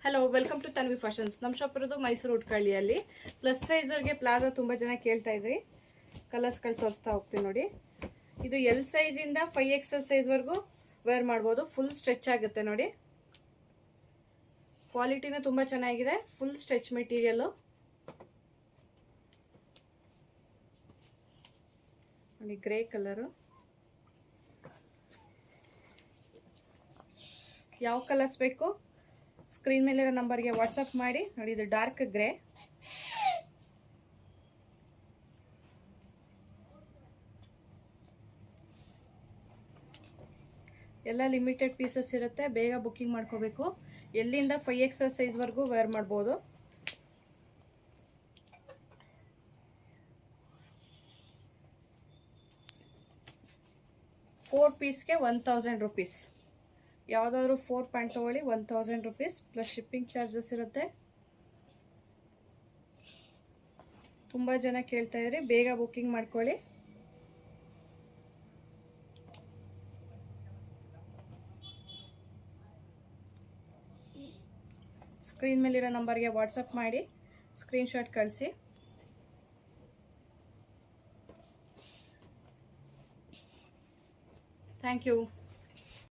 Hello, welcome to Tanvi fashions. ನಮ್ಮ shop ಇರೋದು ಮೈಸೂರು ಉಟ್ಕಳ್ಳಿಯಲ್ಲಿ. ಪ್ಲಸ್ ಸೈಜರ್ಗೆ ಪ್ಲಾಜಾ ತುಂಬ ಜನ ಕೇಳ್ತಾ ಇದ್ರಿ. ಕಲರ್ಸ್ಗಳು ತೋರಿಸ್ತಾ ಹೋಗ್ತೀನಿ ನೋಡಿ. ಇದು ಎಲ್ ಸೈಜಿಂದ 5XL ಸೈಜ್ವರೆಗೂ ವೇರ್ ಮಾಡ್ಬೋದು. ಫುಲ್ ಸ್ಟ್ರೆಚ್ ಆಗುತ್ತೆ ನೋಡಿ. ಕ್ವಾಲಿಟಿನೂ ತುಂಬ ಚೆನ್ನಾಗಿದೆ. ಫುಲ್ ಸ್ಟ್ರೆಚ್ ಮೆಟೀರಿಯಲ್ಲು ನೋಡಿ. Grey colour. ಯಾವ ಕಲರ್ಸ್ ಬೇಕು ಸ್ಕ್ರೀನ್ ಮೇಲಿರೋ ನಂಬರ್ಗೆ ವಾಟ್ಸಪ್ ಮಾಡಿ ನೋಡಿ. ಇದು ಡಾರ್ಕ್ ಗ್ರೇ. ಎಲ್ಲ ಲಿಮಿಟೆಡ್ ಪೀಸಸ್ ಇರುತ್ತೆ. ಬೇಗ ಬುಕ್ಕಿಂಗ್ ಮಾಡ್ಕೋಬೇಕು. ಎಲ್ಲಿಂದ 5XL ಸೈಜ್ವರೆಗೂ ವೇರ್ ಮಾಡ್ಬೋದು. ಫೋರ್ ಪೀಸ್ಗೆ 1000 ರುಪೀಸ್. ಯಾವುದಾದ್ರು 4 ಪ್ಯಾಂಟ್ ತೊಗೊಳ್ಳಿ 1000 ರುಪೀಸ್ ಪ್ಲಸ್ ಶಿಪ್ಪಿಂಗ್ ಚಾರ್ಜಸ್ ಇರುತ್ತೆ. ತುಂಬ ಜನ ಕೇಳ್ತಾ ಇದ್ರಿ, ಬೇಗ ಬುಕ್ಕಿಂಗ್ ಮಾಡ್ಕೊಳ್ಳಿ. ಸ್ಕ್ರೀನ್ ಮೇಲಿರೋ ನಂಬರ್ಗೆ ವಾಟ್ಸಪ್ ಮಾಡಿ ಸ್ಕ್ರೀನ್ಶಾಟ್ ಕಳಿಸಿ. Thank you.